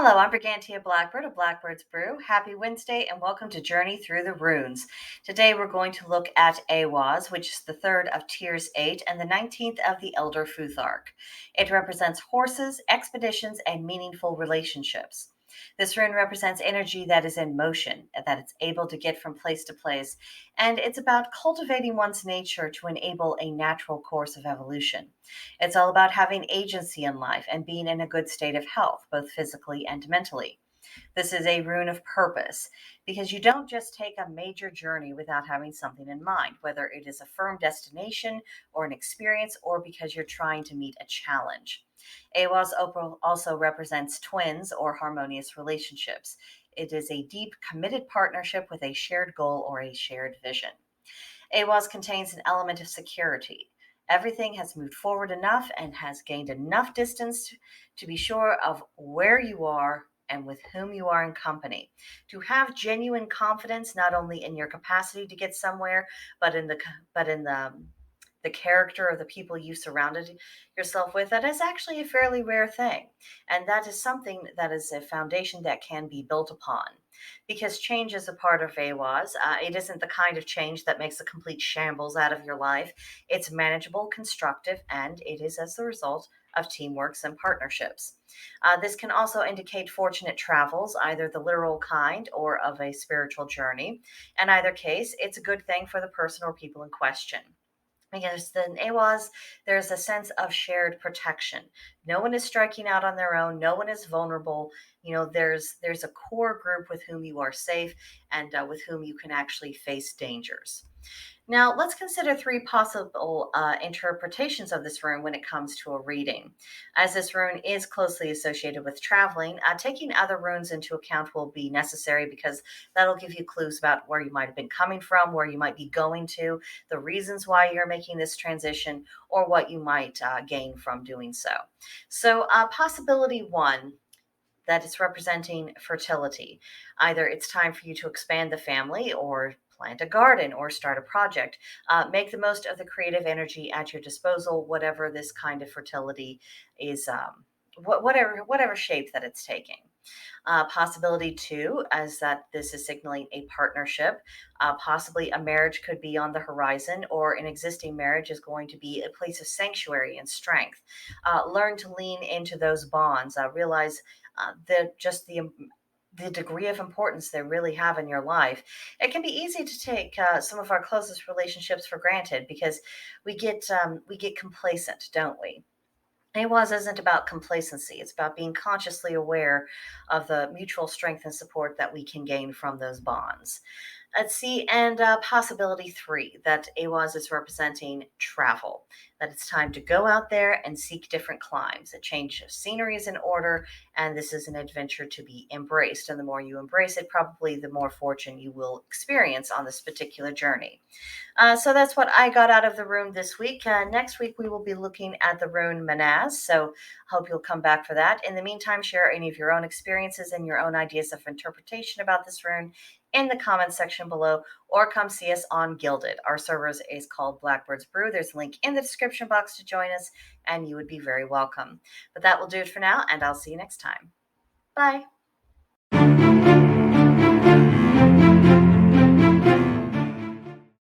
Hello, I'm Brigantia Blackbird of Blackbird's Brew. Happy Wednesday and welcome to Journey Through the Runes. Today we're going to look at Ehwaz, which is the third of Tiers 8 and the 19th of the Elder Futhark. It represents horses, expeditions, and meaningful relationships. This rune represents energy that is in motion, that it's able to get from place to place, and it's about cultivating one's nature to enable a natural course of evolution. It's all about having agency in life and being in a good state of health, both physically and mentally. This is a rune of purpose because you don't just take a major journey without having something in mind, whether it is a firm destination or an experience or because you're trying to meet a challenge. Ehwaz also represents twins or harmonious relationships. It is a deep, committed partnership with a shared goal or a shared vision. Ehwaz contains an element of security. Everything has moved forward enough and has gained enough distance to be sure of where you are and with whom you are in company. To have genuine confidence not only in your capacity to get somewhere, but in the character of the people you surrounded yourself with, that is actually a fairly rare thing. And that is something that is a foundation that can be built upon. Because change is a part of Ehwaz. It isn't the kind of change that makes a complete shambles out of your life. It's manageable, constructive, and it is as a result of teamworks and partnerships. This can also indicate fortunate travels, either the literal kind or of a spiritual journey. In either case, it's a good thing for the person or people in question. Because in Ehwaz, there's a sense of shared protection. No one is striking out on their own. No one is vulnerable. There's a core group with whom you are safe and with whom you can actually face dangers. Now, let's consider three possible interpretations of this rune when it comes to a reading. As this rune is closely associated with traveling, taking other runes into account will be necessary because that'll give you clues about where you might have been coming from, where you might be going to, the reasons why you're making this transition, or what you might gain from doing so. So, possibility one, that it's representing fertility. Either it's time for you to expand the family or plant a garden or start a project. Make the most of the creative energy at your disposal, whatever this kind of fertility is, whatever shape that it's taking. Possibility two is that this is signaling a partnership. Possibly a marriage could be on the horizon, or an existing marriage is going to be a place of sanctuary and strength. Learn to lean into those bonds. Realize the degree of importance they really have in your life. It can be easy to take some of our closest relationships for granted because we get complacent, don't we? Ehwaz isn't about complacency. It's about being consciously aware of the mutual strength and support that we can gain from those bonds. Let's see, and possibility three, that Ehwaz is representing travel, that it's time to go out there and seek different climes. A change of scenery is in order, and this is an adventure to be embraced. And the more you embrace it, probably the more fortune you will experience on this particular journey. So that's what I got out of the rune this week. Next week, we will be looking at the rune Manaz, so hope you'll come back for that. In the meantime, share any of your own experiences and your own ideas of interpretation about this rune in the comments section below, or come see us on Gilded. Our server is called Blackbird's Brew. There's a link in the description box to join us, and you would be very welcome. But that will do it for now, and I'll see you next time. Bye.